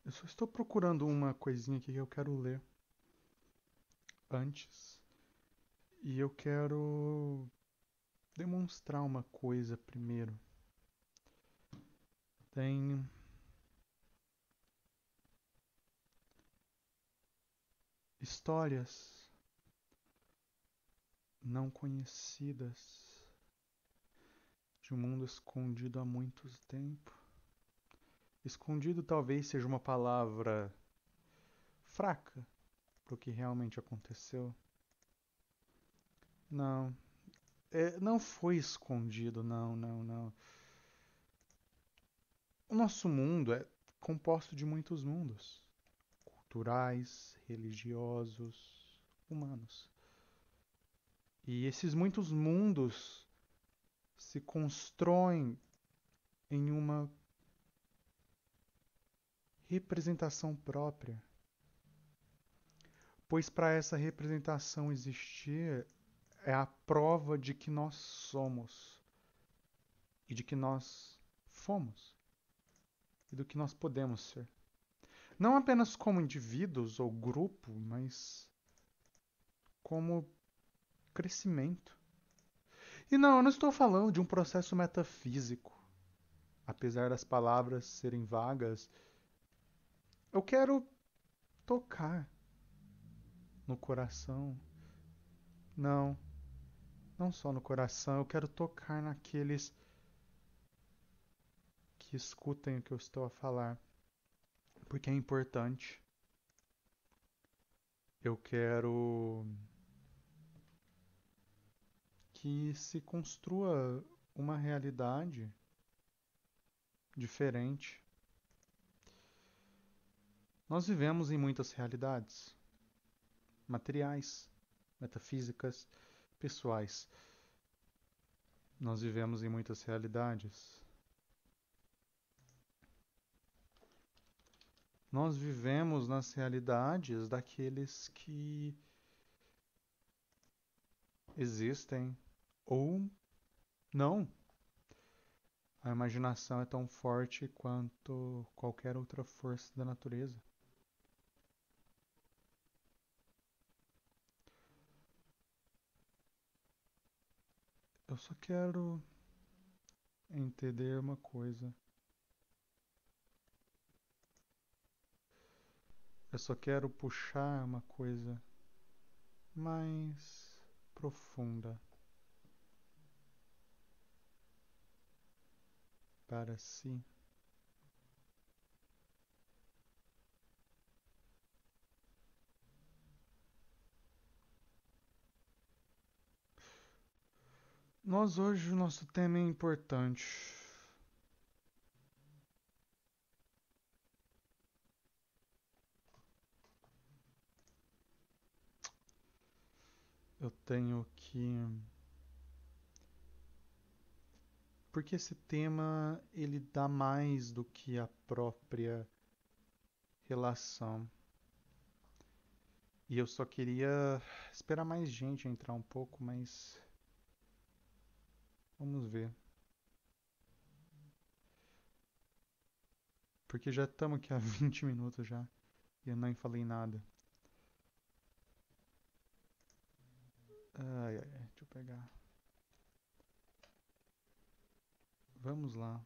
Eu só estou procurando uma coisinha aqui que eu quero ler antes. E eu quero demonstrar uma coisa primeiro. Tem histórias não conhecidas de um mundo escondido há muito tempo. Escondido talvez seja uma palavra fraca para o que realmente aconteceu. Não, não foi escondido, não, não, não. O nosso mundo é composto de muitos mundos, culturais, religiosos, humanos. E esses muitos mundos se constroem em uma representação própria, pois para essa representação existir é a prova de que nós somos e de que nós fomos e do que nós podemos ser. Não apenas como indivíduos ou grupo, mas como crescimento. E não, eu não estou falando de um processo metafísico. Apesar das palavras serem vagas, eu quero tocar no coração. Não, não só no coração, eu quero tocar naqueles que escutem o que eu estou a falar, porque é importante. Eu quero que se construa uma realidade diferente. Nós vivemos em muitas realidades, materiais, metafísicas, pessoais. Nós vivemos em muitas realidades. Nós vivemos nas realidades daqueles que existem ou não. A imaginação é tão forte quanto qualquer outra força da natureza. Eu só quero entender uma coisa. Eu só quero puxar uma coisa mais profunda para si. Nós hoje, o nosso tema é importante. Eu tenho que... Porque esse tema, ele dá mais do que a própria relação. E eu só queria esperar mais gente entrar um pouco, mas vamos ver. Porque já estamos aqui há 20 minutos já e eu nem falei nada. Ai, ai, ai, deixa eu pegar. Vamos lá.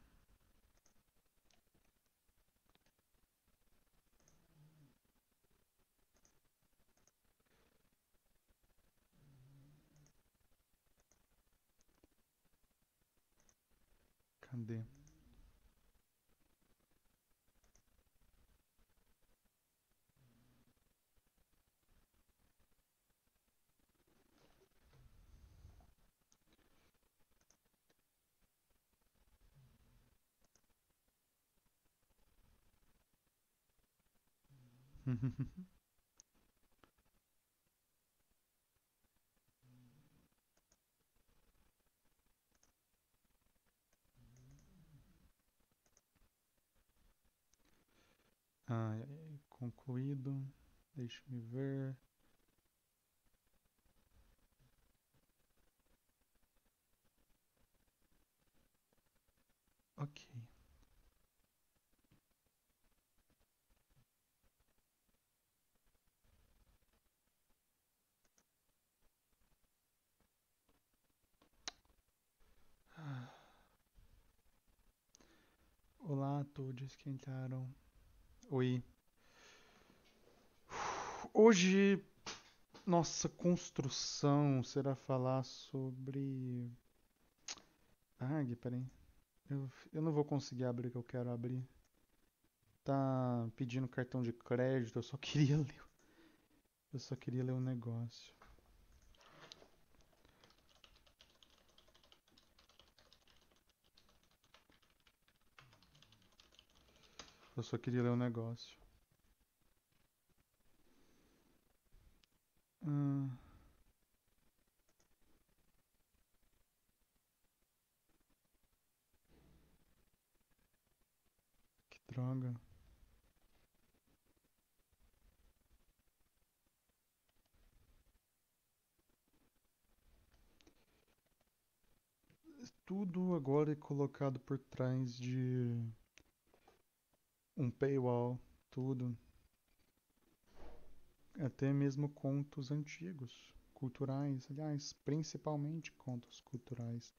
Cadê? Ai, ai, ai, concluído. Deixa-me ver. Ok. Olá, todos esquentaram. Oi. Hoje, nossa construção será falar sobre. Peraí. Eu não vou conseguir abrir o que eu quero abrir. Tá pedindo cartão de crédito, eu só queria ler um negócio. Eu só queria ler um negócio. Hum, que droga. Tudo agora é colocado por trás de um paywall. Tudo. Até mesmo contos antigos, culturais, aliás, principalmente contos culturais.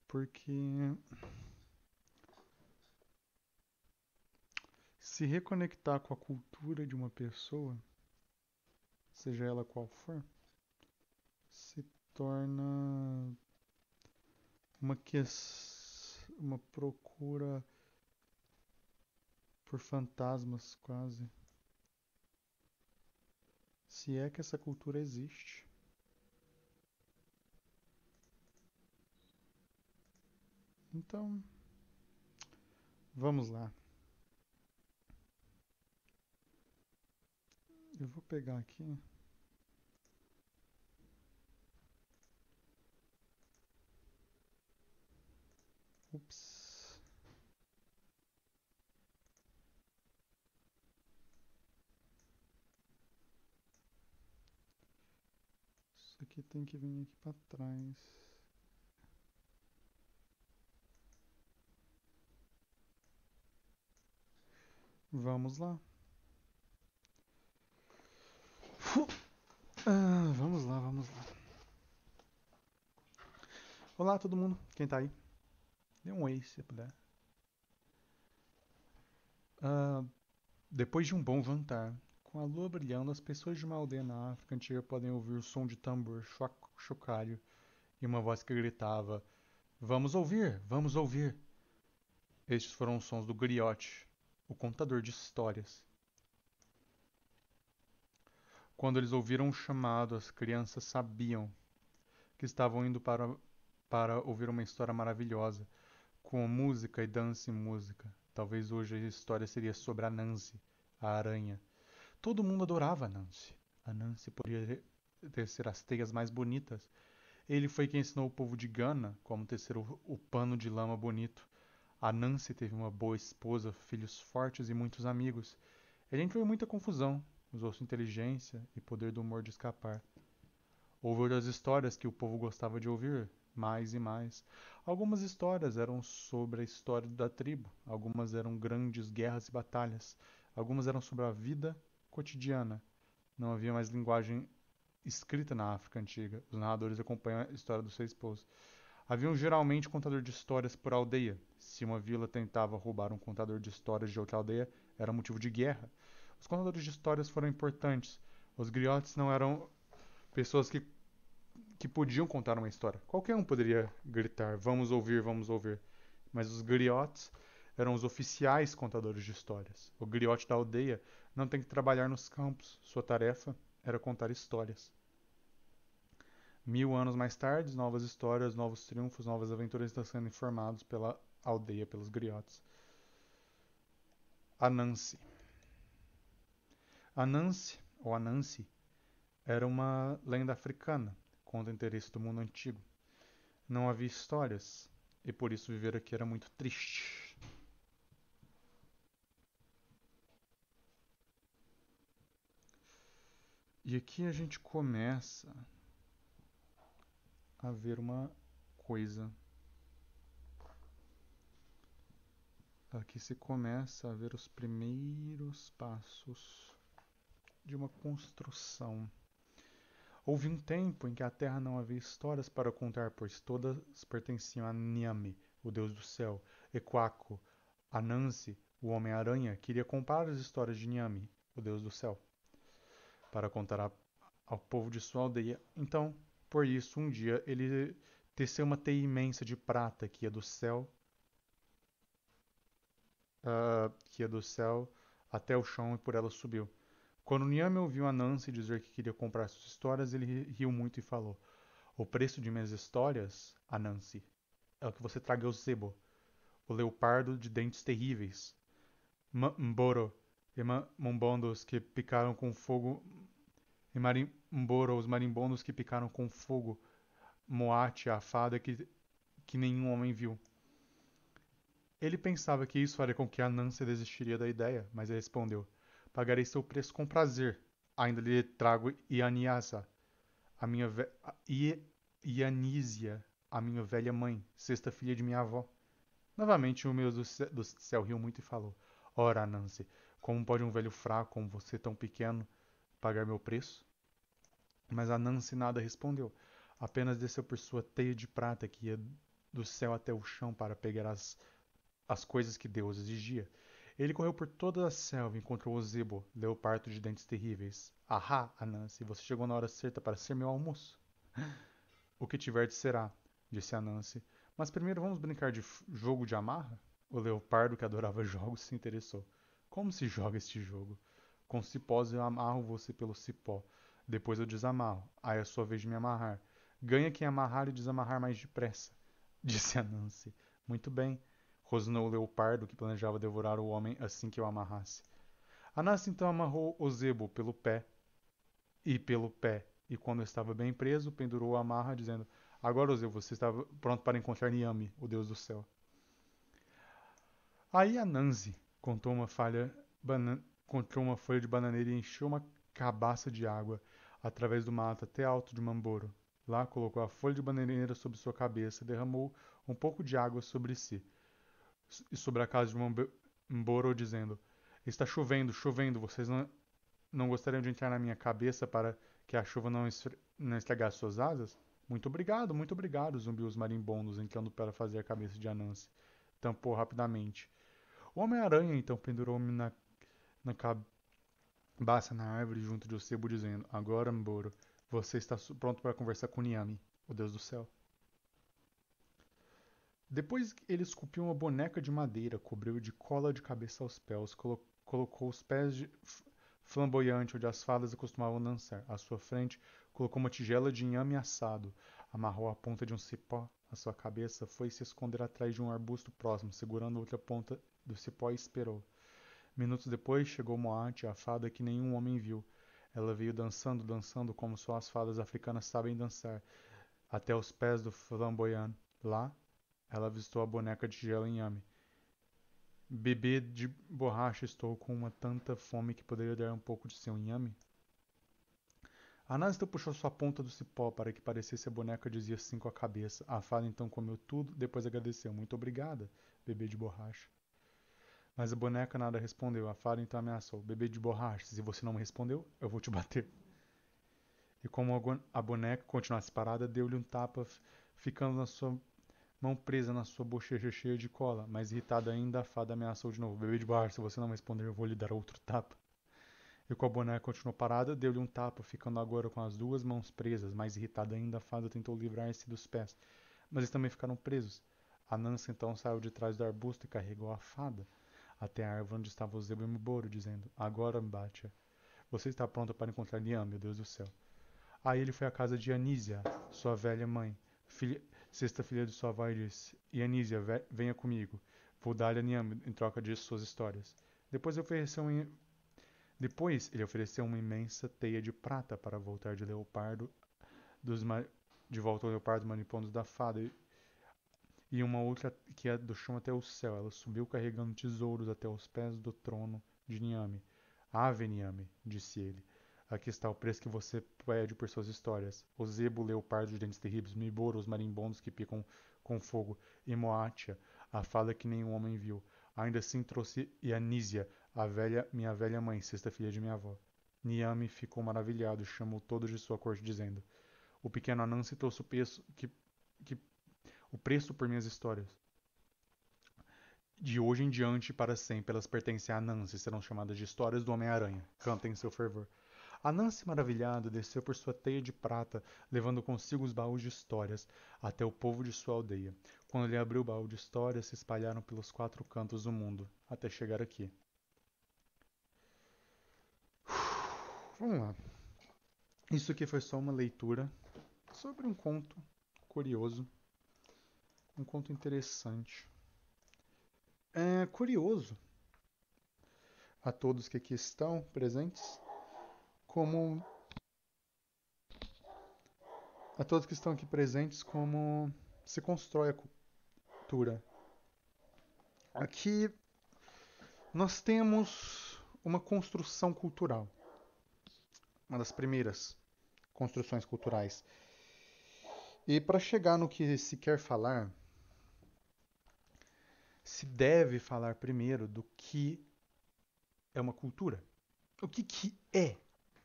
Porque se reconectar com a cultura de uma pessoa, seja ela qual for, se torna uma procura por fantasmas quase. Se é que essa cultura existe. Então, vamos lá. Eu vou pegar aqui. Ups. Isso aqui tem que vir aqui para trás. Vamos lá. Vamos lá, vamos lá. Olá, todo mundo. Quem tá aí? Dê um oi, se puder. Ah, depois de um bom jantar, com a lua brilhando, as pessoas de uma aldeia na África antiga podem ouvir o som de tambor chocalho e uma voz que gritava: Vamos ouvir, vamos ouvir. Estes foram os sons do griote, o contador de histórias. Quando eles ouviram o chamado, as crianças sabiam que estavam indo para ouvir uma história maravilhosa, com música e dança e música. Talvez hoje a história seria sobre a Nancy, a aranha. Todo mundo adorava a Nancy. A Nancy podia tecer as teias mais bonitas. Ele foi quem ensinou o povo de Gana como tecer o pano de lama bonito. A Nancy teve uma boa esposa, filhos fortes e muitos amigos. Ele entrou em muita confusão, usou sua inteligência e poder do humor de escapar. Houve outras histórias que o povo gostava de ouvir, mais e mais. Algumas histórias eram sobre a história da tribo, algumas eram grandes guerras e batalhas, algumas eram sobre a vida cotidiana. Não havia mais linguagem escrita na África antiga. Os narradores acompanham a história dos seis povos. Havia geralmente um contador de histórias por aldeia. Se uma vila tentava roubar um contador de histórias de outra aldeia, era motivo de guerra. Os contadores de histórias foram importantes. Os griotes não eram pessoas que podiam contar uma história. Qualquer um poderia gritar: Vamos ouvir, vamos ouvir. Mas os griotes eram os oficiais contadores de histórias. O griote da aldeia não tem que trabalhar nos campos. Sua tarefa era contar histórias. 1000 anos mais tarde, novas histórias, novos triunfos, novas aventuras estão sendo informados pela aldeia, pelos griotes. Anansi. Anansi, ou Anansi, era uma lenda africana, conta interesse do mundo antigo. Não havia histórias, e por isso viver aqui era muito triste. E aqui a gente começa a ver uma coisa. Aqui se começa a ver os primeiros passos de uma construção. Houve um tempo em que a terra não havia histórias para contar, pois todas pertenciam a Niame, o deus do céu. E Quaco, Anansi, o Homem-Aranha, queria comprar as histórias de Niame, o deus do céu, para contar ao povo de sua aldeia. Então, por isso, um dia ele teceu uma teia imensa de prata que ia do céu até o chão e por ela subiu. Quando Niame ouviu Anansi dizer que queria comprar suas histórias, ele riu muito e falou: O preço de minhas histórias, Anansi, é o que você traga ao Zebo, o leopardo de dentes terríveis, Mboro e Mombondos que picaram com fogo, e Mboro, os marimbondos que picaram com fogo, Moate, a fada que nenhum homem viu. Ele pensava que isso faria com que Anansi desistiria da ideia, mas ele respondeu: Pagarei seu preço com prazer. Ainda lhe trago Ianiasa, a minha Ianísia, a minha velha mãe, sexta filha de minha avó. Novamente o meu do céu riu muito e falou: Ora, Nancy, como pode um velho fraco como você, tão pequeno, pagar meu preço? Mas a Nancy nada respondeu. Apenas desceu por sua teia de prata que ia do céu até o chão para pegar as coisas que Deus exigia. Ele correu por toda a selva e encontrou o Zebo, leopardo de dentes terríveis. Ahá, Anansi, você chegou na hora certa para ser meu almoço. O que tiver será, disse Anansi. Mas primeiro vamos brincar de jogo de amarra? O leopardo, que adorava jogos, se interessou. Como se joga este jogo? Com cipós eu amarro você pelo cipó. Depois eu desamarro. Aí é a sua vez de me amarrar. Ganha quem amarrar e desamarrar mais depressa, disse Anansi. Muito bem, rosnou o leopardo, que planejava devorar o homem assim que o amarrasse. Anansi então amarrou o zebo pelo pé, e quando estava bem preso, pendurou a amarra, dizendo: Agora, Ozeu, você está pronto para encontrar Niame, o deus do céu. Aí Anansi contou uma folha de bananeira e encheu uma cabaça de água através do mato até alto de Mamboro. Lá colocou a folha de bananeira sobre sua cabeça e derramou um pouco de água sobre si e sobre a casa de Mamboro, dizendo: Está chovendo, chovendo, vocês não gostariam de entrar na minha cabeça para que a chuva não estragasse suas asas? Muito obrigado, zumbiu os marimbondos, entrando para fazer a cabeça de Anansi. Tampou rapidamente. O Homem-Aranha então pendurou-me na cabaça na árvore junto de Ocebo, dizendo: Agora, Mboro, você está pronto para conversar com Niame, o Deus do céu. Depois ele esculpiu uma boneca de madeira, cobriu de cola de cabeça aos pés, colocou os pés de flamboyante onde as fadas costumavam dançar. À sua frente, colocou uma tigela de inhame assado, amarrou a ponta de um cipó à sua cabeça, foi se esconder atrás de um arbusto próximo, segurando a outra ponta do cipó e esperou. Minutos depois, chegou Moate, a fada que nenhum homem viu. Ela veio dançando, dançando como só as fadas africanas sabem dançar, até os pés do flamboyant. Lá, ela avistou a boneca de gelo inhame. Bebê de borracha, estou com uma tanta fome que poderia dar um pouco de seu inhame? Anásita puxou sua ponta do cipó para que parecesse a boneca dizia assim com a cabeça. A fada então comeu tudo, depois agradeceu. Muito obrigada, bebê de borracha. Mas a boneca nada respondeu. A fada então ameaçou. Bebê de borracha, se você não me respondeu, eu vou te bater. E como a boneca continuasse parada, deu-lhe um tapa, ficando na sua mão presa na sua bochecha cheia de cola. Mais irritada ainda, a fada ameaçou de novo. Bebê de borracha, se você não me responder, eu vou lhe dar outro tapa. E com a boneca continuou parada, deu-lhe um tapa, ficando agora com as duas mãos presas. Mais irritada ainda, a fada tentou livrar-se dos pés, mas eles também ficaram presos. A Nancy então saiu de trás do arbusto e carregou a fada até a árvore onde estava o zebra e o Miboro, dizendo: Agora, Mbatia, você está pronta para encontrar Liam, meu Deus do céu. Aí ele foi à casa de Anísia, sua velha mãe, sexta filha de sua avó, e disse: Anísia, venha comigo. Vou dar-lhe a Niam em troca de suas histórias. Depois ele ofereceu uma imensa teia de prata para voltar de leopardo de volta ao leopardo manipulando da fada e uma outra que é do chão até o céu. Ela subiu carregando tesouros até os pés do trono de Niame. Ave Niame, disse ele. Aqui está o preço que você pede por suas histórias. O zebo, o leopardo de dentes terríveis, Miboro, os marimbondos que picam com fogo, e Moatia, a fada que nenhum homem viu. Ainda assim trouxe Yanísia, minha velha mãe, sexta filha de minha avó. Niame ficou maravilhado e chamou todos de sua corte, dizendo: O pequeno Anansi trouxe que- o preço por minhas histórias. De hoje em diante e para sempre, elas pertencem a Anansi e serão chamadas de Histórias do Homem-Aranha. Cantem em seu fervor. Anansi, maravilhado, desceu por sua teia de prata, levando consigo os baús de histórias, até o povo de sua aldeia. Quando ele abriu o baú de histórias, se espalharam pelos 4 cantos do mundo, até chegar aqui. Vamos lá. Isso aqui foi só uma leitura sobre um conto curioso, um conto interessante. É curioso a todos que aqui estão presentes, como a todos que estão aqui presentes, como se constrói a cultura. Aqui nós temos uma construção cultural, uma das primeiras construções culturais. E para chegar no que se quer falar, se deve falar primeiro do que é uma cultura. O que é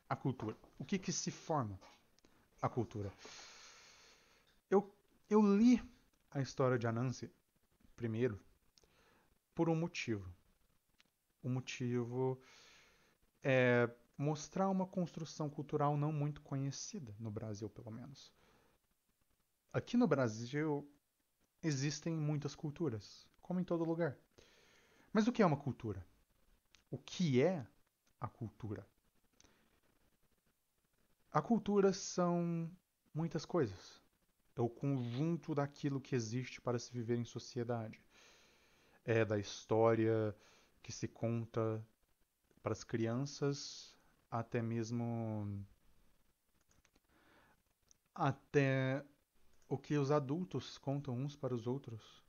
a cultura? O que se forma a cultura? Eu, eu li a história de Anansi primeiro por um motivo. O motivo é mostrar uma construção cultural não muito conhecida no Brasil, pelo menos. Aqui no Brasil existem muitas culturas, como em todo lugar. Mas o que é uma cultura? O que é a cultura? A cultura são muitas coisas. É o conjunto daquilo que existe para se viver em sociedade. É da história que se conta para as crianças, até mesmo até o que os adultos contam uns para os outros.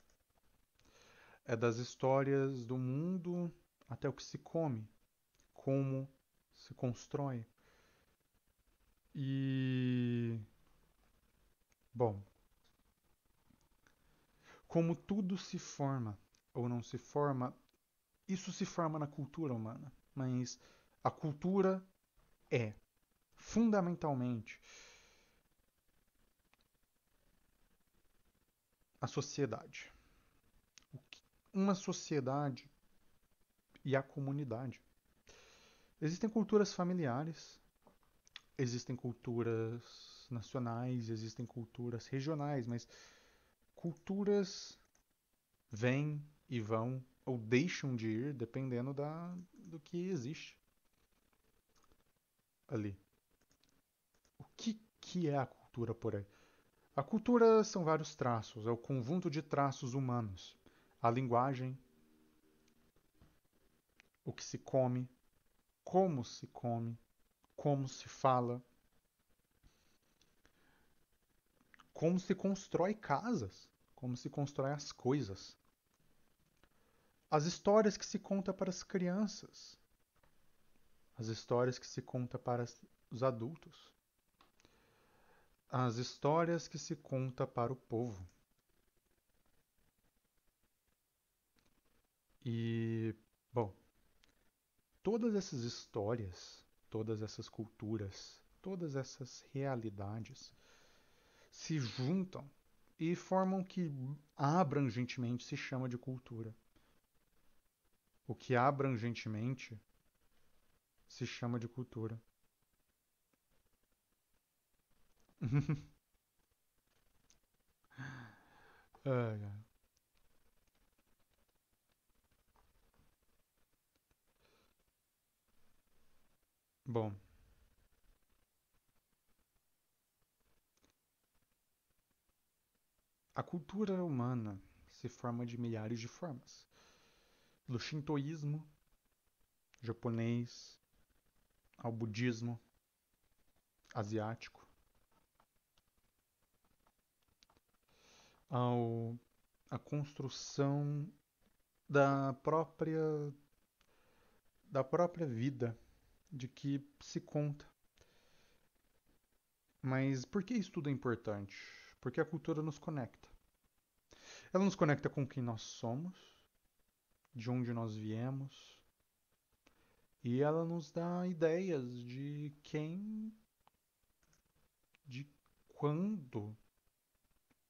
É das histórias do mundo até o que se come, como se constrói. E, bom, como tudo se forma ou não se forma, isso se forma na cultura humana. Mas a cultura é, fundamentalmente, a sociedade. Uma sociedade e a comunidade. Existem culturas familiares, existem culturas nacionais, existem culturas regionais, mas culturas vêm e vão ou deixam de ir dependendo do que existe ali. O que é a cultura por aí? A cultura são vários traços, é o conjunto de traços humanos. A linguagem, o que se come, como se fala, como se constrói casas, como se constrói as coisas. As histórias que se conta para as crianças, as histórias que se conta para os adultos, as histórias que se conta para o povo. E, bom, todas essas histórias, todas essas culturas, todas essas realidades se juntam e formam o que abrangentemente se chama de cultura. O que abrangentemente se chama de cultura. Ai, ai. Bom, a cultura humana se forma de milhares de formas. Do shintoísmo japonês ao budismo asiático, ao a construção da própria vida de que se conta. Mas por que isso tudo é importante? Porque a cultura nos conecta. Ela nos conecta com quem nós somos, de onde nós viemos, E ela nos dá ideias de quem, de quando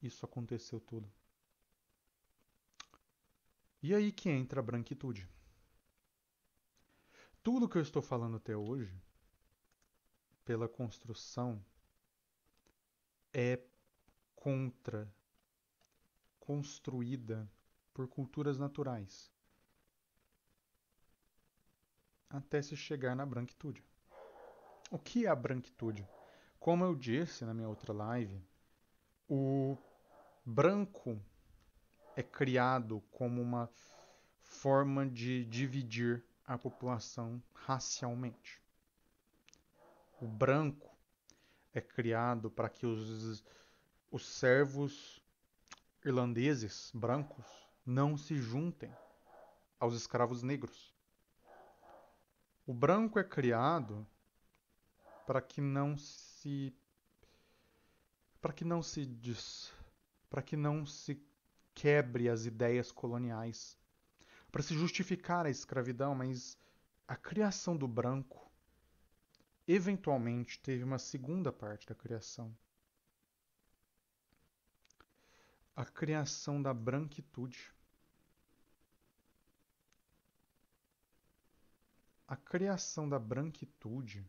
isso aconteceu tudo. E aí que entra a branquitude. Tudo que eu estou falando até hoje, pela construção, é contra, construída por culturas naturais, até se chegar na branquitude. O que é a branquitude? Como eu disse na minha outra live, o branco é criado como uma forma de dividir a população racialmente. O branco é criado para que os servos irlandeses brancos não se juntem aos escravos negros. O branco é criado para que não se para que não se diz, para que não se quebre as ideias coloniais, para se justificar a escravidão, mas a criação do branco eventualmente teve uma segunda parte da criação, a criação da branquitude. A criação da branquitude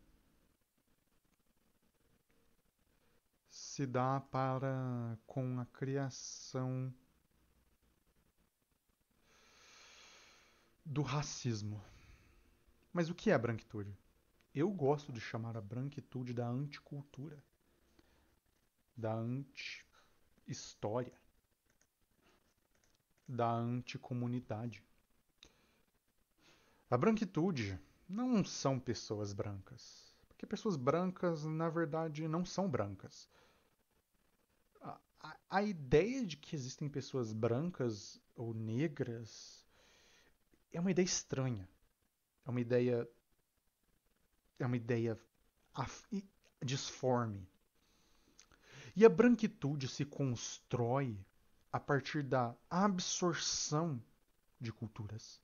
se dá para com a criação do racismo. Mas o que é a branquitude? Eu gosto de chamar a branquitude da anticultura, da anti-história, da anticomunidade. A branquitude não são pessoas brancas, porque pessoas brancas, na verdade, não são brancas. A ideia de que existem pessoas brancas ou negras é uma ideia estranha. É uma ideia, é uma ideia disforme. E a branquitude se constrói a partir da absorção de culturas,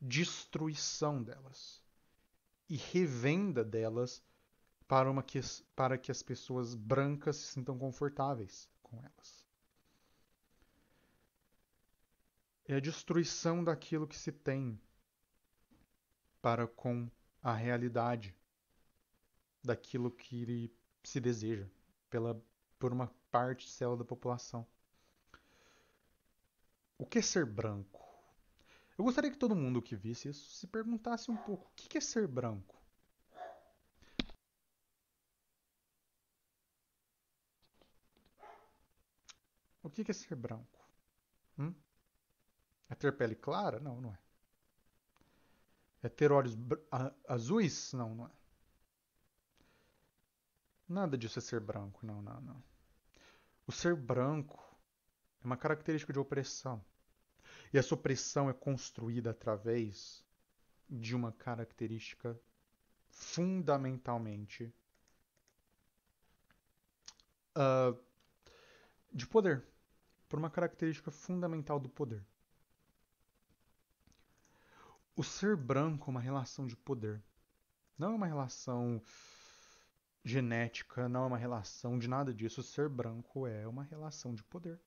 destruição delas e revenda delas para que as pessoas brancas se sintam confortáveis com elas. É a destruição daquilo que se tem para com a realidade, daquilo que se deseja por uma parcela da população. O que é ser branco? Eu gostaria que todo mundo que visse isso se perguntasse um pouco: o que é ser branco? O que é ser branco? Hum? É ter pele clara? Não, não é. É ter olhos azuis? Não, não é. Nada disso é ser branco, não, não, não. O ser branco é uma característica de opressão. E essa opressão é construída através de uma característica fundamentalmente uh, de poder. Por uma característica fundamental do poder. O ser branco é uma relação de poder. Não é uma relação genética, não é uma relação de nada disso. O ser branco é uma relação de poder.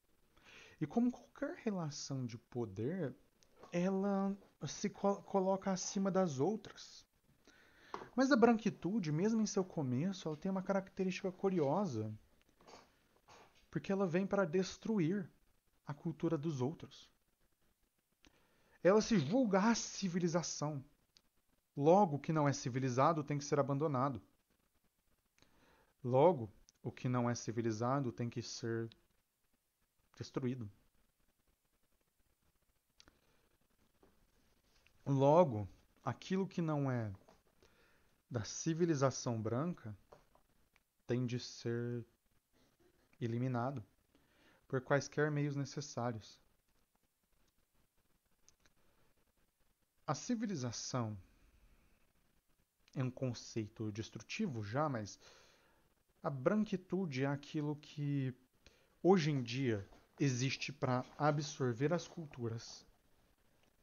E como qualquer relação de poder, ela se coloca acima das outras. Mas a branquitude, mesmo em seu começo, ela tem uma característica curiosa, porque ela vem para destruir a cultura dos outros. Ela se julga a civilização. Logo, o que não é civilizado tem que ser abandonado. Logo, o que não é civilizado tem que ser destruído. Logo, aquilo que não é da civilização branca tem de ser eliminado por quaisquer meios necessários. A civilização é um conceito destrutivo já, mas a branquitude é aquilo que hoje em dia existe para absorver as culturas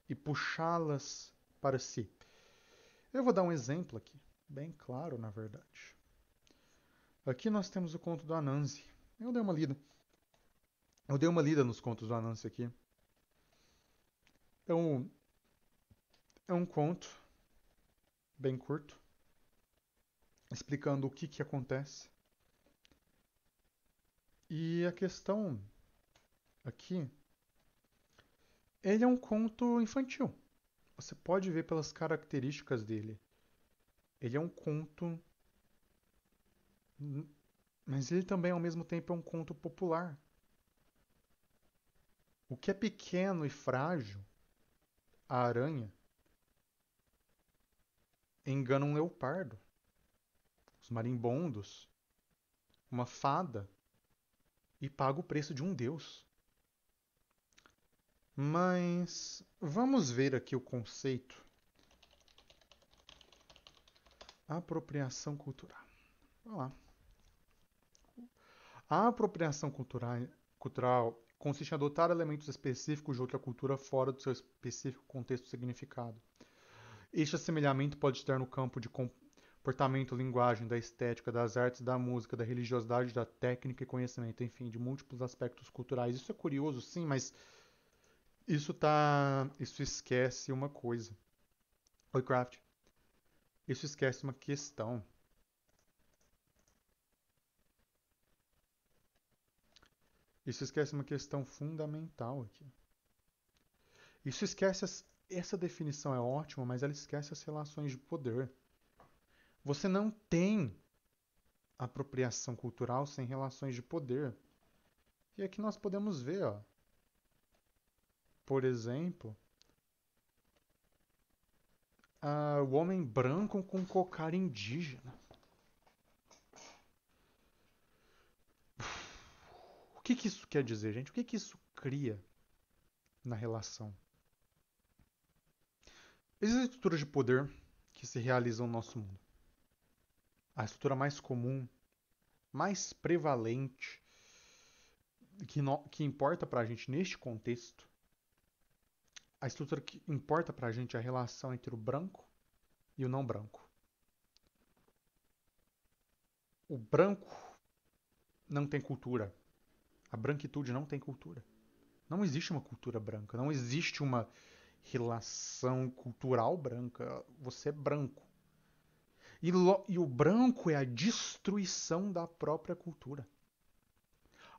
e puxá-las para si. Eu vou dar um exemplo aqui, bem claro, na verdade. Aqui nós temos o conto do Anansi. Eu dei uma lida. Eu dei uma lida nos contos do Anansi aqui. Então, é um conto bem curto, explicando o que acontece. E a questão aqui, ele é um conto infantil. Você pode ver pelas características dele. Ele é um conto, mas ele também ao mesmo tempo é um conto popular. O que é pequeno e frágil, a aranha, engana um leopardo. Os marimbondos, uma fada, e paga o preço de um deus. Mas vamos ver aqui o conceito. Apropriação cultural. Vamos lá. A apropriação cultural consiste em adotar elementos específicos de outra cultura fora do seu específico contexto e significado. Este assemelhamento pode estar no campo de comportamento, linguagem, da estética, das artes, da música, da religiosidade, da técnica e conhecimento, enfim, de múltiplos aspectos culturais. Isso é curioso, sim, mas isso esquece uma coisa. Oi, Craft. Isso esquece uma questão. Isso esquece uma questão fundamental aqui. Isso esquece essa definição é ótima, mas ela esquece as relações de poder. Você não tem apropriação cultural sem relações de poder. E aqui nós podemos ver, ó, por exemplo, o homem branco com cocar indígena. O que isso quer dizer, gente? O que isso cria na relação? Existem estruturas de poder que se realizam no nosso mundo. A estrutura mais comum, mais prevalente, que importa pra gente neste contexto, a estrutura que importa pra gente é a relação entre o branco e o não branco. O branco não tem cultura. A branquitude não tem cultura. Não existe uma cultura branca. Não existe uma relação cultural branca. Você é branco. E o branco é a destruição da própria cultura.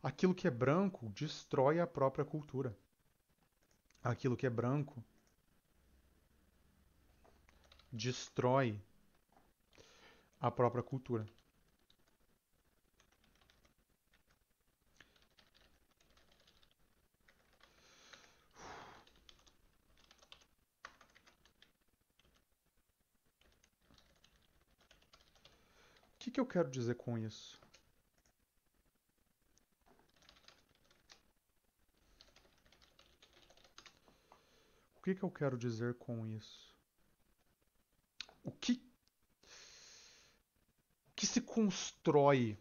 Aquilo que é branco destrói a própria cultura. Aquilo que é branco destrói a própria cultura. O que eu quero dizer com isso? O que eu quero dizer com isso? O que se constrói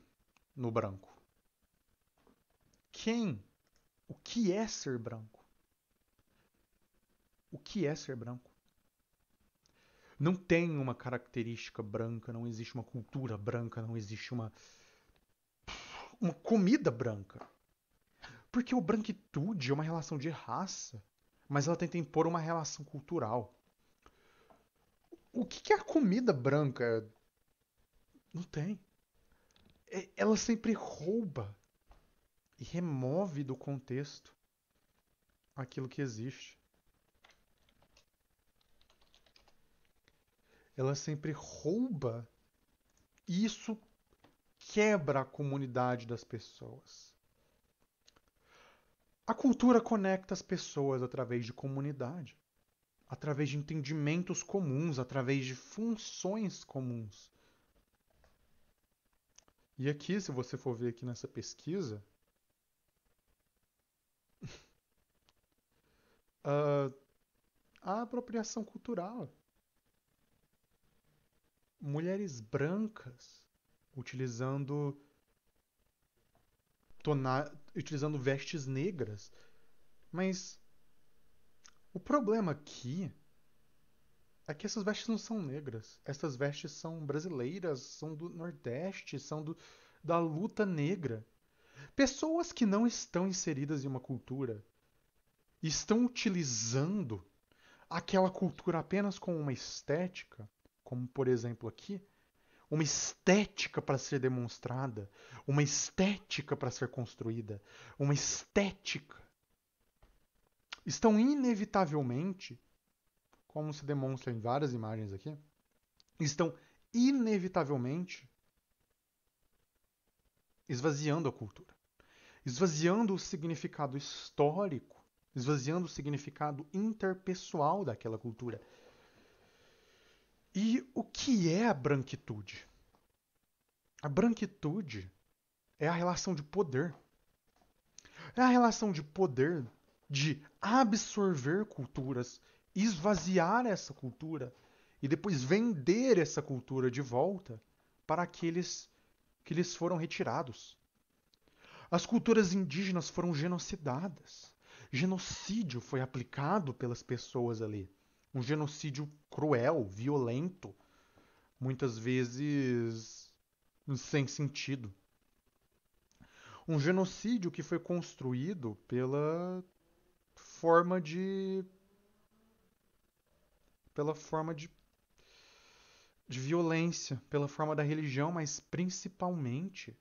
no branco? O que é ser branco? O que é ser branco? Não tem uma característica branca, não existe uma cultura branca, não existe uma comida branca. Porque o branquitude é uma relação de raça, mas ela tenta impor uma relação cultural. O que é a comida branca? Não tem. Ela sempre rouba e remove do contexto aquilo que existe. Ela sempre rouba e isso quebra a comunidade das pessoas. A cultura conecta as pessoas através de comunidade, através de entendimentos comuns, através de funções comuns. E aqui, se você for ver aqui nessa pesquisa, a apropriação cultural. Mulheres brancas utilizando utilizando vestes negras. Mas o problema aqui é que essas vestes não são negras. Essas vestes são brasileiras, são do Nordeste, da luta negra. Pessoas que não estão inseridas em uma cultura estão utilizando aquela cultura apenas como uma estética, como por exemplo aqui, uma estética para ser demonstrada, uma estética para ser construída, uma estética. Estão inevitavelmente, como se demonstra em várias imagens aqui, estão inevitavelmente esvaziando a cultura, esvaziando o significado histórico, esvaziando o significado interpessoal daquela cultura. E o que é a branquitude? A branquitude é a relação de poder. É a relação de poder de absorver culturas, esvaziar essa cultura e depois vender essa cultura de volta para aqueles que lhes foram retirados. As culturas indígenas foram genocidadas. Genocídio foi aplicado pelas pessoas ali. Um genocídio cruel, violento, muitas vezes sem sentido. Um genocídio que foi construído forma de pela forma de violência, pela forma da religião, mas principalmente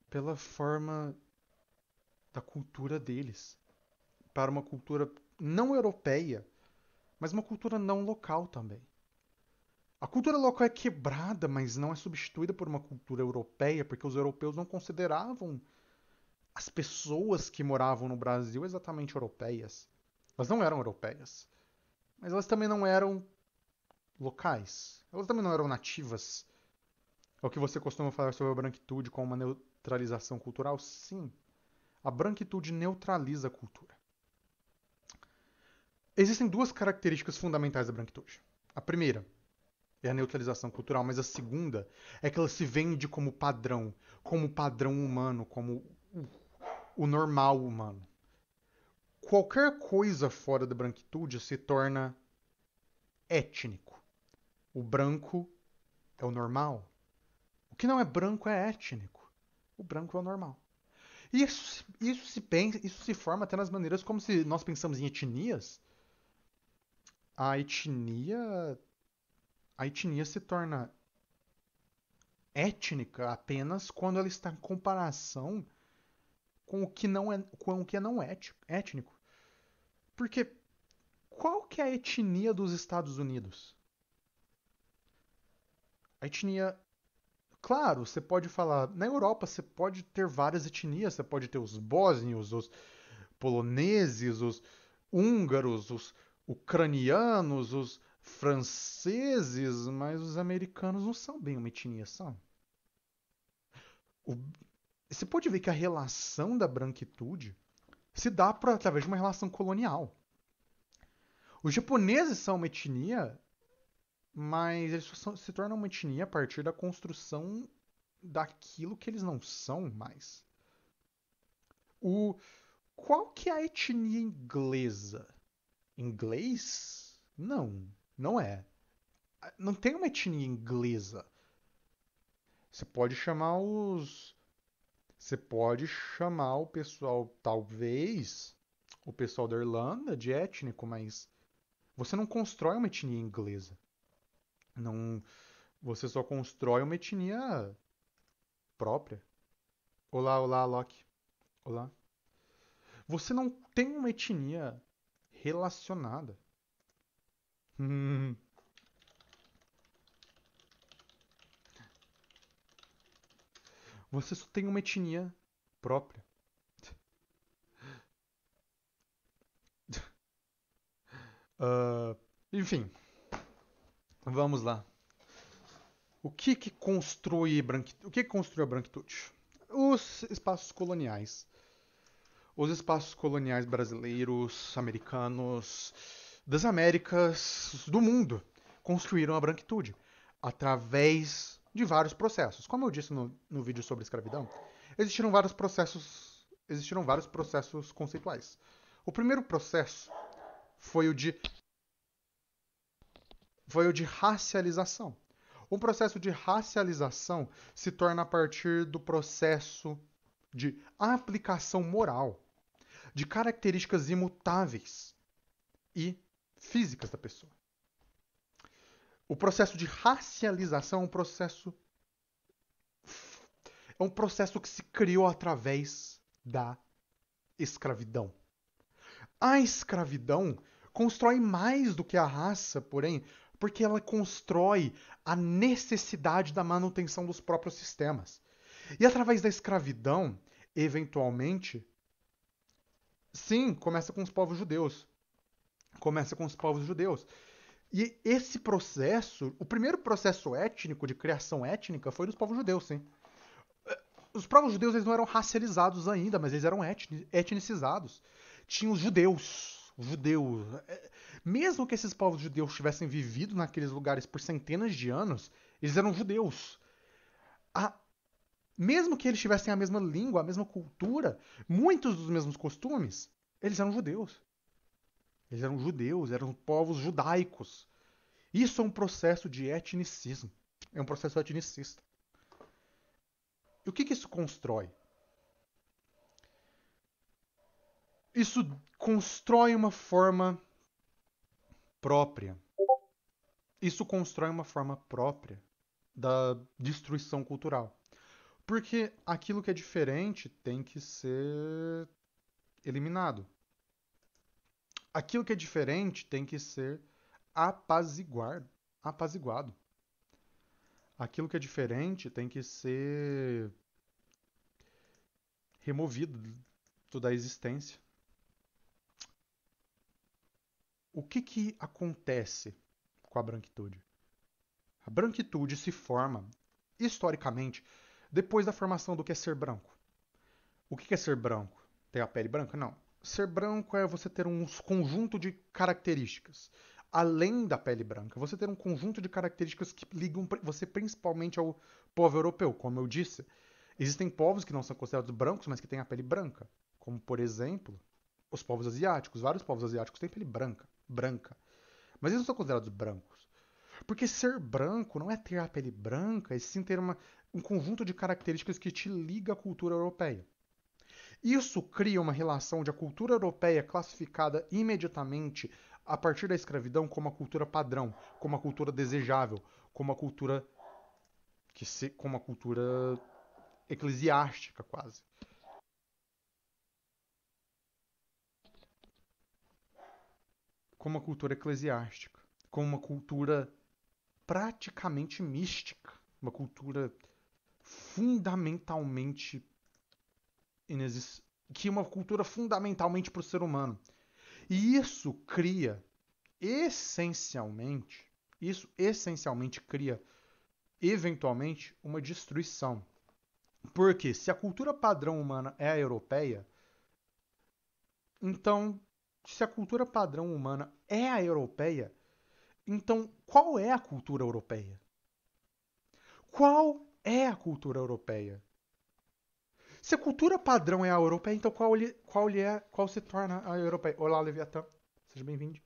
pela forma da cultura deles, para uma cultura não europeia, mas uma cultura não local também. A cultura local é quebrada, mas não é substituída por uma cultura europeia, porque os europeus não consideravam as pessoas que moravam no Brasil exatamente europeias. Elas não eram europeias, mas elas também não eram locais. Elas também não eram nativas. É o que você costuma falar sobre a branquitude como uma neutralização cultural? Sim. A branquitude neutraliza a cultura. Existem duas características fundamentais da branquitude. A primeira é a neutralização cultural, mas a segunda é que ela se vende como padrão humano, como o normal humano. Qualquer coisa fora da branquitude se torna étnico. O branco é o normal. O que não é branco é étnico. O branco é o normal. Isso se forma até nas maneiras como se nós pensamos em etnias. A etnia, a etnia se torna étnica apenas quando ela está em comparação com o que não é étnico. Porque qual que é a etnia dos Estados Unidos? A etnia, claro, você pode falar, na Europa você pode ter várias etnias, você pode ter os bósnios, os poloneses, os húngaros, os ucranianos, os franceses, mas os americanos não são bem uma etnia, são. O- Você pode ver que a relação da branquitude se dá através de uma relação colonial. Os japoneses são uma etnia, mas eles se tornam uma etnia a partir da construção daquilo que eles não são mais. O, qual que é a etnia inglesa? Inglês? Não, não é. Não tem uma etnia inglesa. Você pode chamar os. Você pode chamar o pessoal, talvez, o pessoal da Irlanda de étnico, mas você não constrói uma etnia inglesa. Não, você só constrói uma etnia própria. Olá, olá, Loki. Olá. Você não tem uma etnia relacionada. Hum, você só tem uma etnia própria. Ah, enfim, vamos lá. O que construiu a branquitude? Os espaços coloniais. Os espaços coloniais brasileiros, americanos, das Américas, do mundo, construíram a branquitude através de vários processos. Como eu disse no vídeo sobre escravidão, existiram vários processos conceituais. O primeiro processo foi o de racialização. O processo de racialização se torna a partir do processo de aplicação moral de características imutáveis e físicas da pessoa. O processo de racialização é um processo que se criou através da escravidão. A escravidão constrói mais do que a raça, porém, porque ela constrói a necessidade da manutenção dos próprios sistemas. E através da escravidão, eventualmente, sim, começa com os povos judeus. Começa com os povos judeus. E esse processo, o primeiro processo étnico, de criação étnica, foi dos povos judeus, sim. Os povos judeus eles não eram racializados ainda, mas eles eram etnicizados. Tinha os judeus. Mesmo que esses povos judeus tivessem vivido naqueles lugares por centenas de anos, eles eram judeus. Mesmo que eles tivessem a mesma língua, a mesma cultura, muitos dos mesmos costumes, eles eram judeus. Eles eram judeus, eram povos judaicos. Isso é um processo de etnicismo. É um processo etnicista. E o que isso constrói? Isso constrói uma forma própria. Isso constrói uma forma própria da destruição cultural. Porque aquilo que é diferente tem que ser eliminado. Aquilo que é diferente tem que ser apaziguado. Aquilo que é diferente tem que ser removido da existência. O que acontece com a branquitude? A branquitude se forma, historicamente, depois da formação do que é ser branco. O que é ser branco? Ter a pele branca? Não. Ser branco é você ter um conjunto de características. Além da pele branca, você ter um conjunto de características que ligam você principalmente ao povo europeu. Como eu disse, existem povos que não são considerados brancos, mas que têm a pele branca. Como, por exemplo, os povos asiáticos. Vários povos asiáticos têm pele branca. Mas eles não são considerados brancos. Porque ser branco não é ter a pele branca, e sim ter um conjunto de características que te liga à cultura europeia. Isso cria uma relação de a cultura europeia classificada imediatamente a partir da escravidão como a cultura padrão, como a cultura desejável, como a cultura eclesiástica quase. Como uma cultura eclesiástica, como uma cultura praticamente mística, uma cultura fundamentalmente que é uma cultura fundamentalmente para o ser humano. E isso cria eventualmente uma destruição. Porque se a cultura padrão humana é a europeia, então se a cultura padrão humana é a europeia, então qual é a cultura europeia? Qual é a cultura europeia? Se a cultura padrão é a europeia, então qual se torna a europeia? Olá, Leviatã, seja bem-vindo.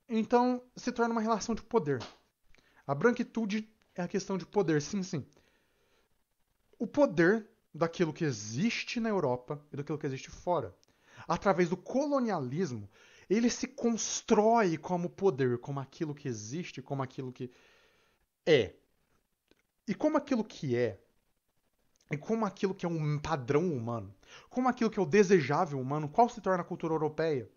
Então se torna uma relação de poder. A branquitude é a questão de poder, sim. O poder daquilo que existe na Europa e daquilo que existe fora. Através do colonialismo, ele se constrói como poder, como aquilo que existe, como aquilo que é. E como aquilo que é, e como aquilo que é um padrão humano, como aquilo que é o desejável humano, qual se torna a cultura europeia?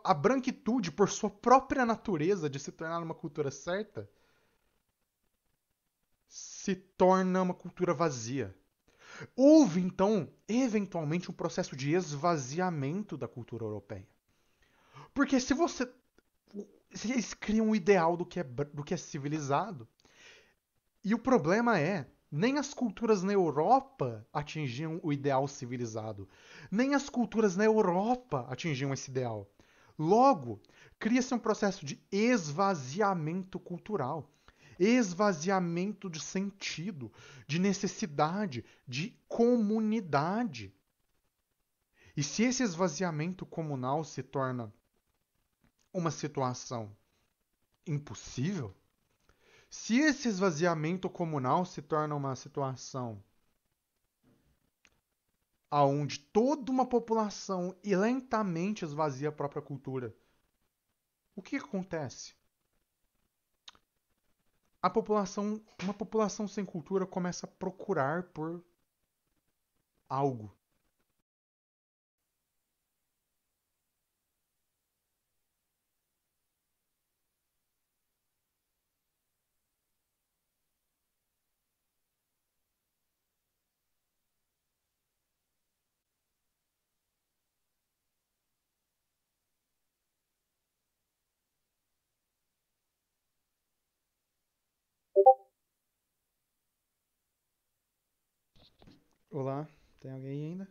A branquitude, por sua própria natureza de se tornar uma cultura certa, se torna uma cultura vazia. Houve, então, eventualmente, um processo de esvaziamento da cultura europeia. Porque se eles criam um ideal do que é civilizado. E o problema é, nem as culturas na Europa atingiam o ideal civilizado. Nem as culturas na Europa atingiam esse ideal. Logo, cria-se um processo de esvaziamento cultural. Esvaziamento de sentido, de necessidade, de comunidade. E se esse esvaziamento comunal se torna uma situação impossível, se esse esvaziamento comunal se torna uma situação aonde toda uma população e lentamente esvazia a própria cultura, o que acontece? Uma população sem cultura começa a procurar por algo. Olá, tem alguém aí ainda?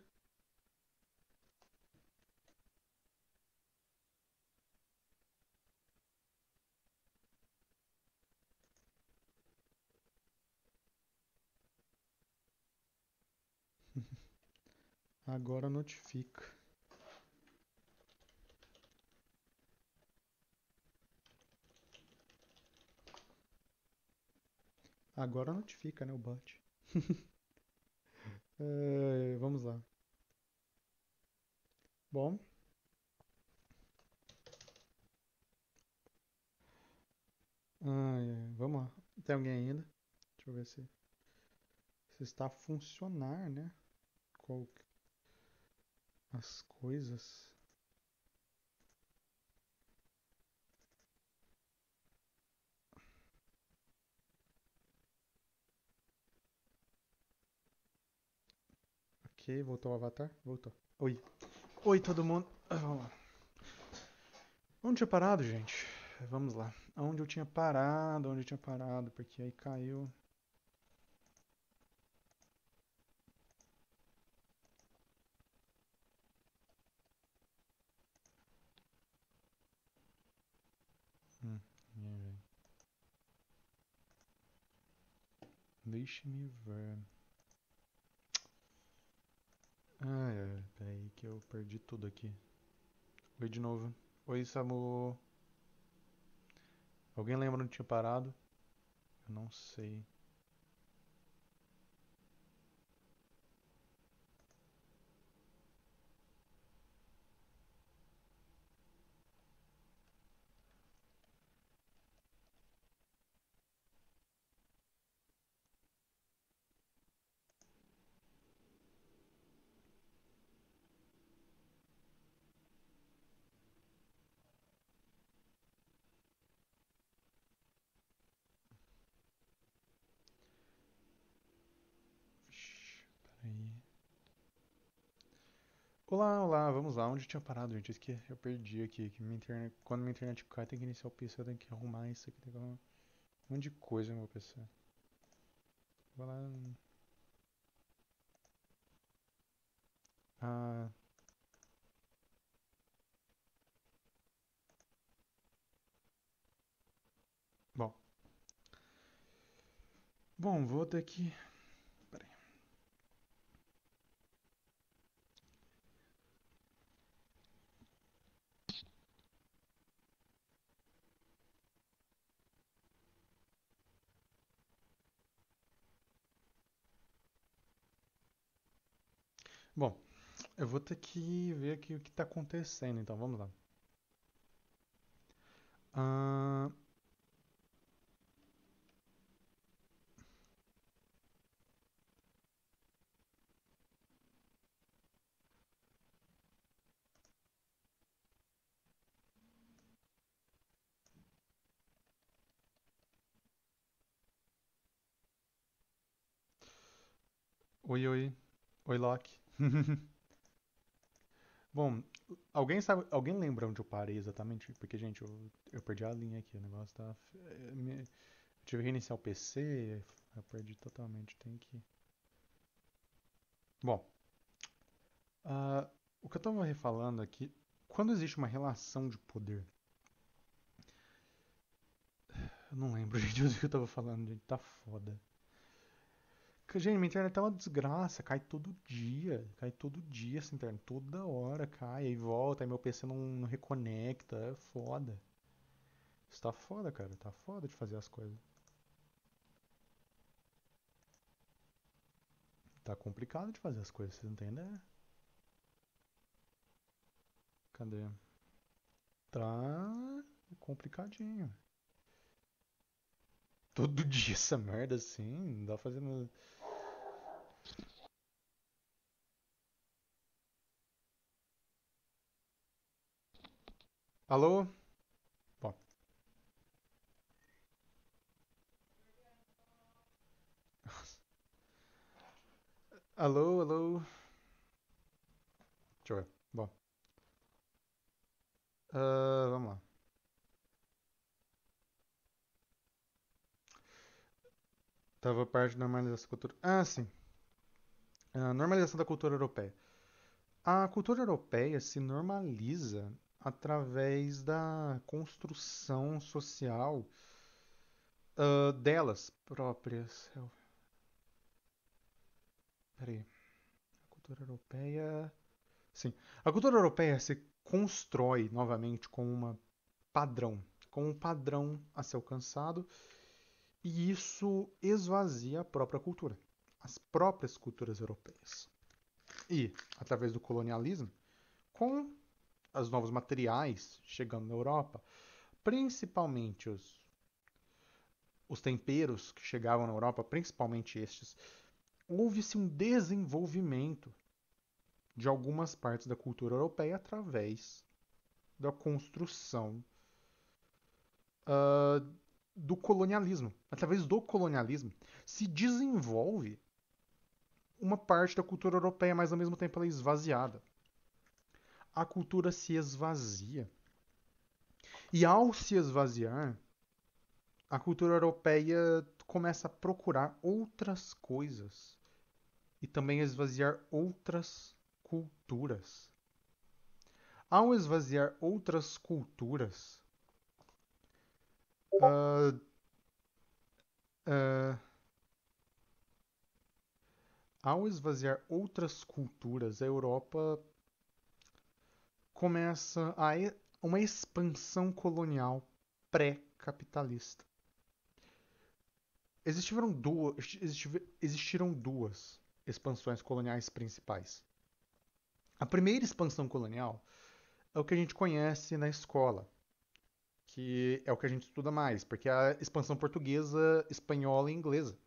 Agora notifica. Agora notifica, né, o bot. Vamos lá. Bom, vamos lá. Tem alguém ainda? Deixa eu ver se está a funcionar, né? Qual, as coisas. Ok, voltou o avatar? Voltou. Oi. Oi, todo mundo. Vamos lá. Onde tinha parado, gente? Vamos lá. Onde eu tinha parado, onde eu tinha parado, porque aí caiu. Hum, Deixe-me ver. Peraí que eu perdi tudo aqui. Oi de novo. Oi, Samu. Alguém lembra onde tinha parado? Eu não sei. Vixe, peraí. Olá, olá, vamos lá. Onde eu tinha parado, gente? Isso que eu perdi aqui. Que minha internet, quando minha internet cai, tem que iniciar o PC, eu tenho que arrumar isso aqui. Tem que arrumar um monte de coisa no meu PC. Vou lá. Ah, bom. Bom, vou ter que. Peraí. Bom, eu vou ter que ver aqui o que tá acontecendo, então vamos lá. Ah, oi, oi. Oi, Loki. Bom, alguém sabe, alguém lembra onde eu parei exatamente? Porque, gente, eu perdi a linha aqui, o negócio tá. Eu tive que reiniciar o PC, eu perdi totalmente, tem que. Bom, o que eu tava refalando aqui, quando existe uma relação de poder, eu não lembro, gente, do que eu tava falando, gente, tá foda. Gente, minha internet é uma desgraça, cai todo dia essa internet, toda hora cai, aí volta, aí meu PC não reconecta, é foda. Isso tá foda, cara, tá foda de fazer as coisas. Tá complicado de fazer as coisas, vocês não têm ideia? Cadê? Tá complicadinho. Todo dia essa merda assim, não dá fazendo. Alô? Bom. Alô, alô? Deixa eu ver. Bom. Vamos lá. Tava parte da normalização da cultura. Ah, sim. Normalização da cultura europeia. A cultura europeia se normaliza através da construção social delas próprias. Peraí. A cultura europeia. Sim. A cultura europeia se constrói novamente padrão, com um padrão a ser alcançado, e isso esvazia a própria cultura, as próprias culturas europeias. E, através do colonialismo, com os novos materiais chegando na Europa, principalmente os temperos que chegavam na Europa, principalmente estes, houve-se um desenvolvimento de algumas partes da cultura europeia através da construção do colonialismo. Através do colonialismo se desenvolve uma parte da cultura europeia, mas ao mesmo tempo ela é esvaziada. A cultura se esvazia. E ao se esvaziar, a cultura europeia começa a procurar outras coisas e também a esvaziar outras culturas. Ao esvaziar outras culturas, uh, uh, ao esvaziar outras culturas, a Europa começa uma expansão colonial pré-capitalista. Existiram duas expansões coloniais principais. A primeira expansão colonial é o que a gente conhece na escola, que é o que a gente estuda mais, porque é a expansão portuguesa, espanhola e inglesa.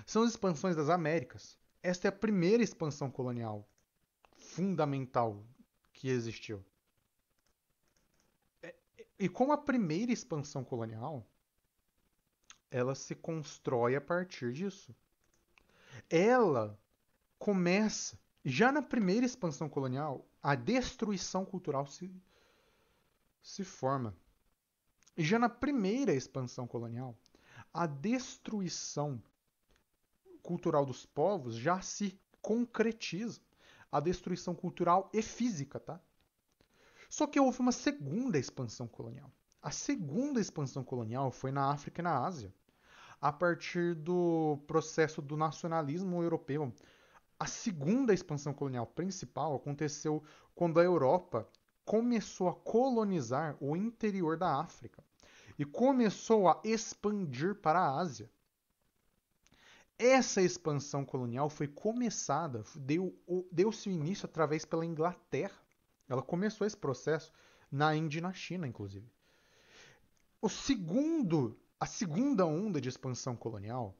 São as expansões das Américas. Esta é a primeira expansão colonial fundamental que existiu. E como a primeira expansão colonial, ela se constrói a partir disso. Ela começa, já na primeira expansão colonial, a destruição cultural se forma. E já na primeira expansão colonial, a destruição cultural dos povos já se concretiza. A destruição cultural e física, tá? Só que houve uma segunda expansão colonial. A segunda expansão colonial foi na África e na Ásia, a partir do processo do nacionalismo europeu. A segunda expansão colonial principal aconteceu quando a Europa começou a colonizar o interior da África e começou a expandir para a Ásia. Essa expansão colonial foi começada, deu-se início através pela Inglaterra. Ela começou esse processo na Índia e na China, inclusive. A segunda onda de expansão colonial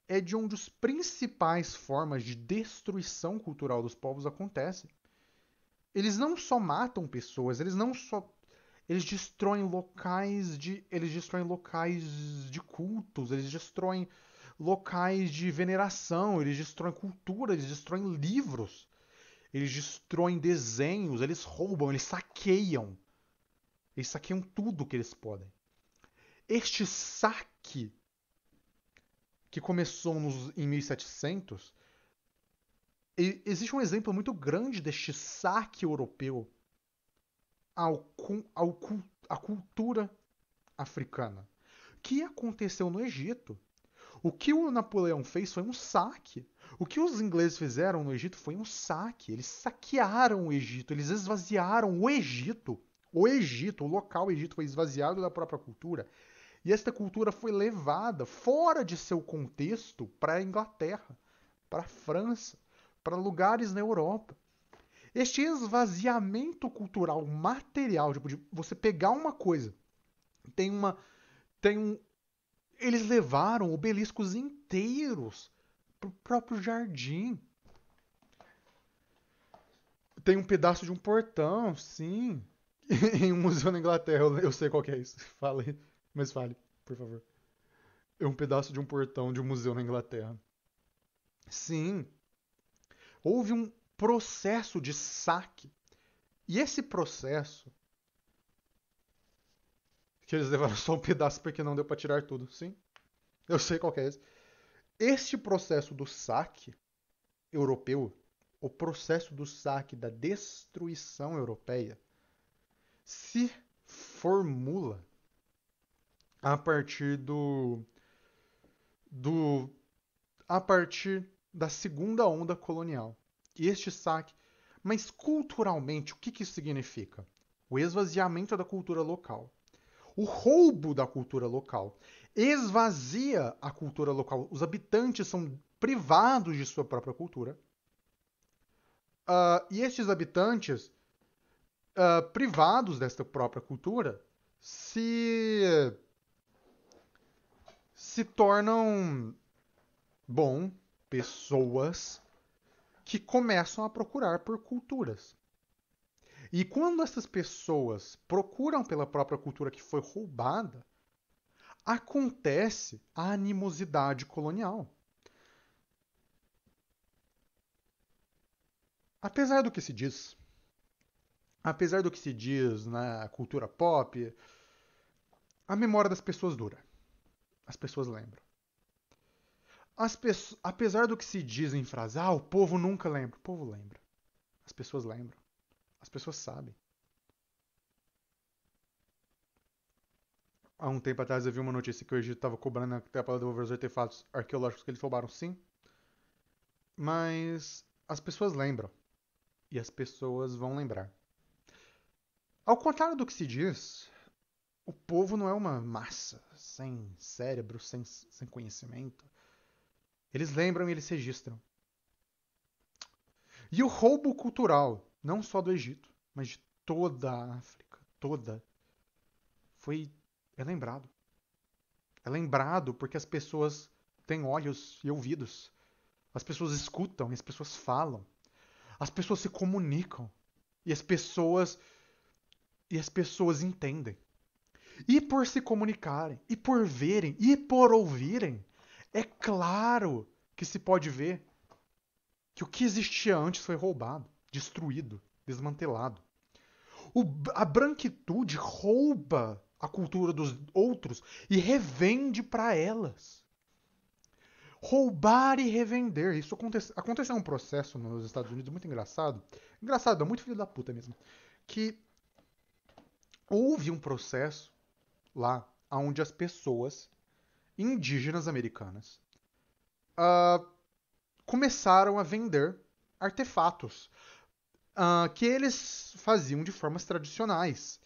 é de onde as principais formas de destruição cultural dos povos acontecem. Eles não só matam pessoas, eles destroem locais de cultos, eles destroem locais de veneração, eles destroem cultura, eles destroem livros, eles destroem desenhos, eles roubam, eles saqueiam. Eles saqueiam tudo que eles podem. Este saque que começou em 1700, existe um exemplo muito grande deste saque europeu ao, ao, à cultura africana, que aconteceu no Egito. O que o Napoleão fez foi um saque. O que os ingleses fizeram no Egito foi um saque. Eles saquearam o Egito, eles esvaziaram o Egito. O local Egito foi esvaziado da própria cultura. E esta cultura foi levada fora de seu contexto para a Inglaterra, para a França, para lugares na Europa. Este esvaziamento cultural material, tipo, de você pegar uma coisa, tem uma. Tem um. Eles levaram obeliscos inteiros pro próprio jardim. Tem um pedaço de um portão, sim. Em um museu na Inglaterra, eu sei qual que é isso. Fale, mas fale, por favor. É um pedaço de um portão de um museu na Inglaterra. Sim, houve um processo de saque. E esse processo, que eles levaram só um pedaço porque não deu para tirar tudo, sim. Eu sei qual que é esse. Este processo do saque europeu, o processo do saque da destruição europeia, se formula a partir do a partir da segunda onda colonial. E este saque, mas culturalmente, o que, que isso significa? O esvaziamento da cultura local. O roubo da cultura local esvazia a cultura local. Os habitantes são privados de sua própria cultura. E estes habitantes, privados desta própria cultura, se tornam, bom, pessoas que começam a procurar por culturas. E quando essas pessoas procuram pela própria cultura que foi roubada, acontece a animosidade colonial. Apesar do que se diz, na cultura pop, a memória das pessoas dura. As pessoas lembram. Apesar do que se diz em frases, o povo nunca lembra. O povo lembra. As pessoas lembram. As pessoas sabem. Há um tempo atrás eu vi uma notícia que o Egito estava cobrando até para devolver os artefatos arqueológicos que eles roubaram, sim. Mas as pessoas lembram. E as pessoas vão lembrar. Ao contrário do que se diz, o povo não é uma massa sem cérebro, sem conhecimento. Eles lembram e eles registram. E o roubo cultural, não só do Egito, mas de toda a África, toda, é lembrado. É lembrado porque as pessoas têm olhos e ouvidos. As pessoas escutam e as pessoas falam. As pessoas se comunicam e as pessoas entendem. E por se comunicarem, e por verem, e por ouvirem, é claro que se pode ver que o que existia antes foi roubado, destruído, desmantelado. A branquitude rouba a cultura dos outros e revende para elas. Roubar e revender. Isso aconteceu um processo nos Estados Unidos muito engraçado. Engraçado, muito filho da puta mesmo. Que houve um processo lá onde as pessoas indígenas americanas começaram a vender artefatos que eles faziam de formas tradicionais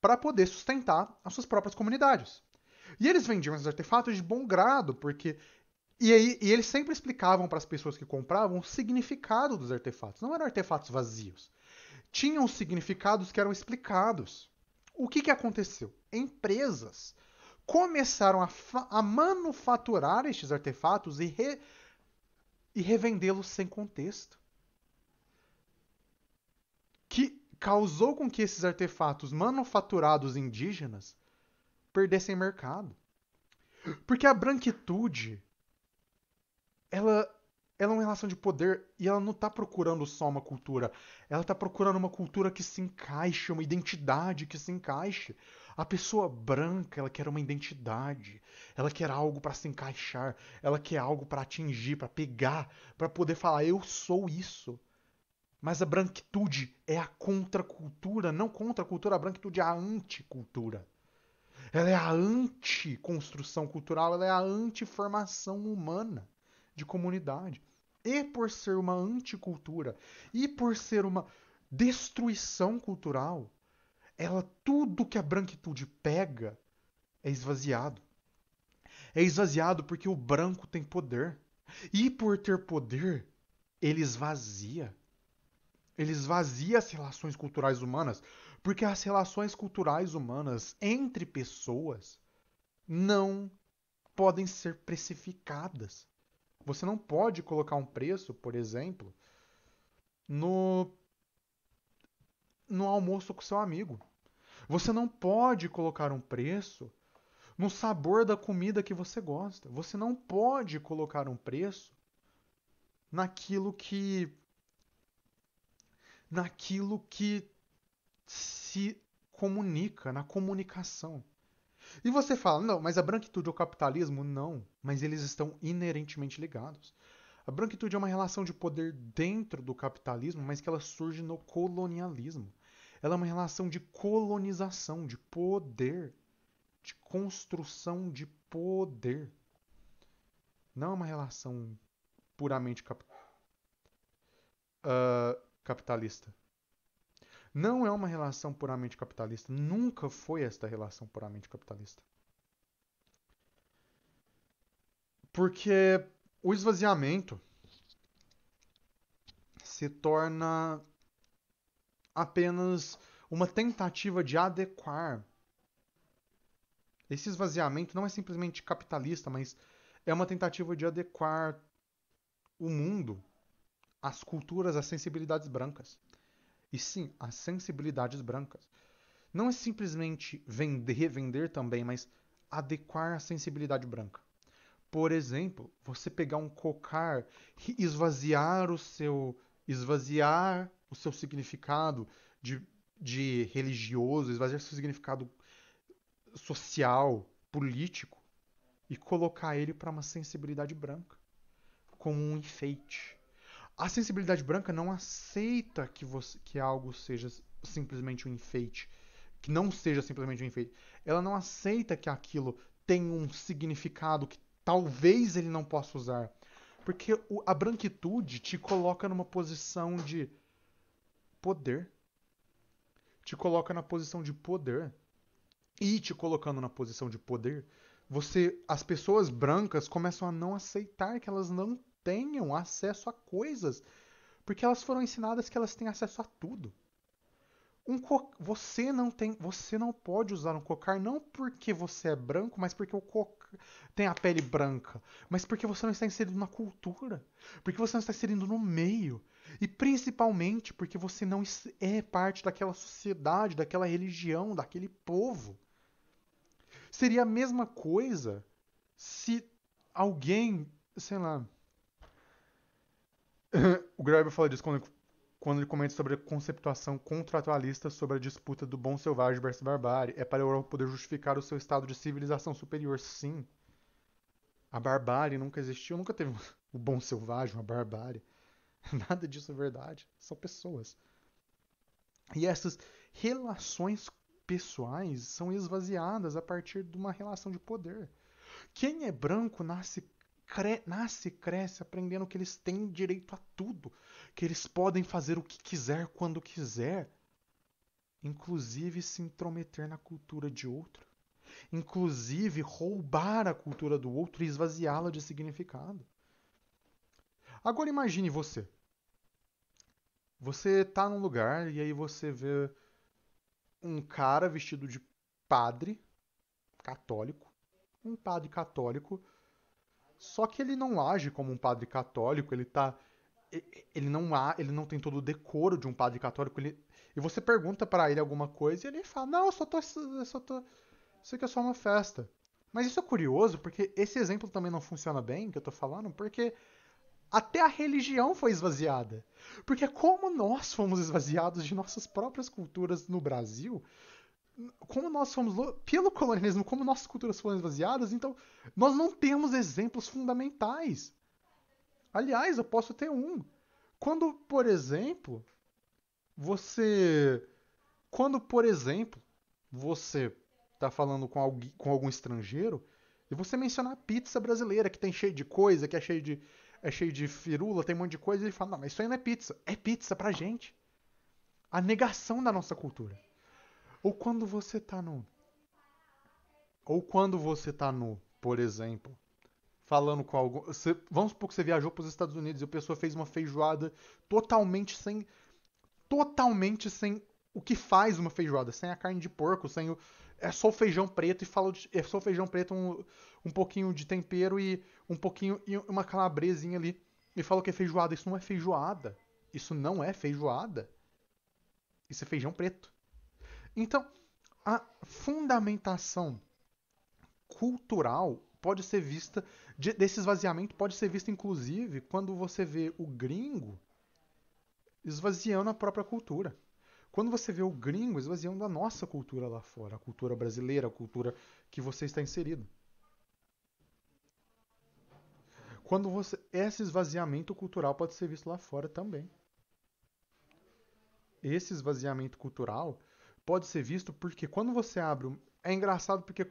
para poder sustentar as suas próprias comunidades. E eles vendiam esses artefatos de bom grado, porque e eles sempre explicavam para as pessoas que compravam o significado dos artefatos. Não eram artefatos vazios. Tinham significados que eram explicados. O que aconteceu? Empresas começaram a manufaturar estes artefatos e revendê-los sem contexto. Que causou com que esses artefatos manufaturados indígenas perdessem mercado. Porque a branquitude, ela é uma relação de poder e ela não está procurando só uma cultura. Ela está procurando uma cultura que se encaixe, uma identidade que se encaixe. A pessoa branca, ela quer uma identidade. Ela quer algo para se encaixar. Ela quer algo para atingir, para pegar, para poder falar, eu sou isso. Mas a branquitude é a contracultura, não contra a cultura, a branquitude é a anticultura. ela é a anti-construção cultural, ela é a anti-formação humana de comunidade. E por ser uma anticultura, e por ser uma destruição cultural, ela tudo que a branquitude pega é esvaziado. É esvaziado porque o branco tem poder. E por ter poder, ele esvazia. Ele esvazia as relações culturais humanas, porque as relações culturais humanas entre pessoas não podem ser precificadas. Você não pode colocar um preço, por exemplo, no, no almoço com seu amigo. Você não pode colocar um preço no sabor da comida que você gosta. Você não pode colocar um preço naquilo que se comunica, na comunicação. E você fala, não, mas a branquitude ou o capitalismo? Não, mas eles estão inerentemente ligados. A branquitude é uma relação de poder dentro do capitalismo, mas que ela surge no colonialismo. Ela é uma relação de colonização, de poder, de construção de poder. Não é uma relação puramente capitalista. Não é uma relação puramente capitalista. Nunca foi esta relação puramente capitalista. Porque o esvaziamento se torna apenas uma tentativa de adequar. Esse esvaziamento não é simplesmente capitalista, mas é uma tentativa de adequar o mundo às culturas, às sensibilidades brancas. E sim, às sensibilidades brancas. Não é simplesmente vender também, mas adequar a sensibilidade branca. Por exemplo, você pegar um cocar e esvaziar o seu significado de, de religioso, esvaziar o seu significado social, político e colocar ele para uma sensibilidade branca, como um enfeite. A sensibilidade branca não aceita que algo seja simplesmente um enfeite, que não seja simplesmente um enfeite. Ela não aceita que aquilo tenha um significado que talvez ele não possa usar. Porque a branquitude te coloca numa posição de poder. Te coloca na posição de poder. E te colocando na posição de poder, as pessoas brancas começam a não aceitar que elas não tenham acesso a coisas, porque elas foram ensinadas que elas têm acesso a tudo. Você não pode usar um cocar não porque você é branco, mas porque o cocar tem a pele branca, mas porque você não está inserido na cultura, porque você não está inserido no meio, e principalmente porque você não é parte daquela sociedade, daquela religião, daquele povo. Seria a mesma coisa se alguém, sei lá, o Graeber fala disso quando ele comenta sobre a conceptuação contratualista sobre a disputa do bom selvagem versus barbárie. É para a Europa poder justificar o seu estado de civilização superior. Sim, a barbárie nunca existiu, nunca teve o bom selvagem, a barbárie. Nada disso é verdade. São pessoas. E essas relações pessoais são esvaziadas a partir de uma relação de poder. Quem é branco nasce e cresce aprendendo que eles têm direito a tudo, que eles podem fazer o que quiser quando quiser, inclusive se intrometer na cultura de outro, inclusive roubar a cultura do outro e esvaziá-la de significado. Agora imagine você. Você tá num lugar e aí você vê um cara vestido de padre católico, um padre católico, só que ele não age como um padre católico, ele não tem todo o decoro de um padre católico, e você pergunta pra ele alguma coisa e ele fala: "Não, isso aqui é só uma festa". Mas isso é curioso porque esse exemplo também não funciona bem, que eu tô falando, porque até a religião foi esvaziada. Porque como nós fomos esvaziados de nossas próprias culturas no Brasil, como nós fomos pelo colonialismo, como nossas culturas foram esvaziadas, então nós não temos exemplos fundamentais. Aliás, eu posso ter um. Quando, por exemplo, você quando, por exemplo, você tá falando com algum estrangeiro e você mencionar a pizza brasileira, que tem cheio de coisa, que é cheio de firula, tem um monte de coisa, e ele fala, não, mas isso aí não é pizza. É pizza pra gente. A negação da nossa cultura. Ou quando você tá no. Ou quando você tá no, por exemplo, falando com algum. Vamos supor que você viajou para os Estados Unidos e a pessoa fez uma feijoada totalmente sem. Totalmente sem o que faz uma feijoada. Sem a carne de porco, sem o. É só o feijão preto e fala é só o feijão preto, um pouquinho de tempero e um pouquinho. E uma calabresinha ali. E fala que é feijoada. Isso não é feijoada. Isso não é feijoada. Isso é feijão preto. Então, a fundamentação cultural pode ser vista, desse esvaziamento pode ser vista inclusive quando você vê o gringo esvaziando a própria cultura. Quando você vê o gringo esvaziando a nossa cultura lá fora, a cultura brasileira, a cultura que você está inserido. Quando você esse esvaziamento cultural pode ser visto lá fora também. Esse esvaziamento cultural pode ser visto porque quando você abre é engraçado porque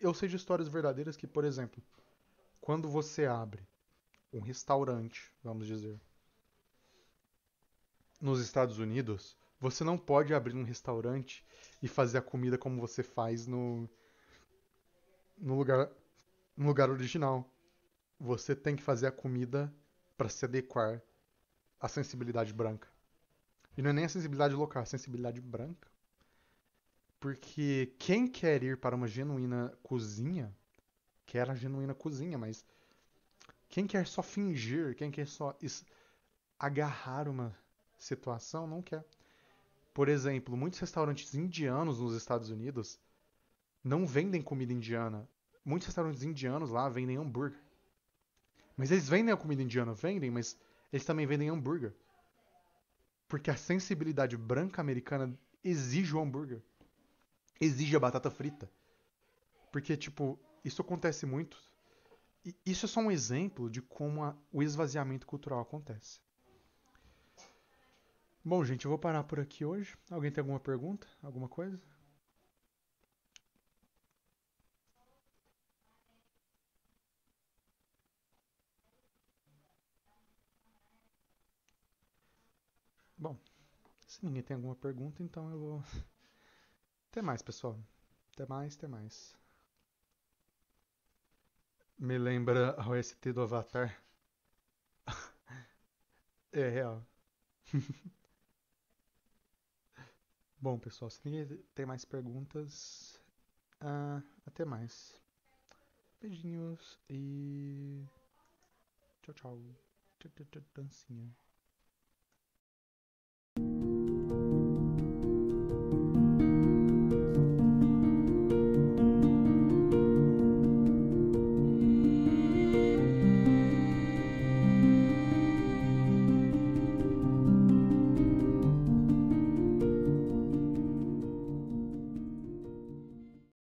eu sei de histórias verdadeiras que, por exemplo, quando você abre um restaurante, vamos dizer, nos Estados Unidos, você não pode abrir um restaurante e fazer a comida como você faz no lugar, no lugar original. Você tem que fazer a comida para se adequar à sensibilidade branca. E não é nem a sensibilidade local, é a sensibilidade branca. Porque quem quer ir para uma genuína cozinha, quer a genuína cozinha, mas quem quer só fingir, quem quer só agarrar uma situação, não quer. Por exemplo, muitos restaurantes indianos nos Estados Unidos não vendem comida indiana. Muitos restaurantes indianos lá vendem hambúrguer. Mas eles vendem a comida indiana, vendem, mas eles também vendem hambúrguer. Porque a sensibilidade branca americana exige o hambúrguer. Exige a batata frita. Porque, tipo, isso acontece muito. E isso é só um exemplo de como o esvaziamento cultural acontece. Bom, gente, eu vou parar por aqui hoje. Alguém tem alguma pergunta? Alguma coisa? Bom, se ninguém tem alguma pergunta, então eu vou. Até mais, pessoal. Até mais, até mais. Me lembra a OST do Avatar. É real. Bom, pessoal, se ninguém tem mais perguntas, até mais. Beijinhos e tchau, tchau. Tchau, tchau, tchau, dancinha.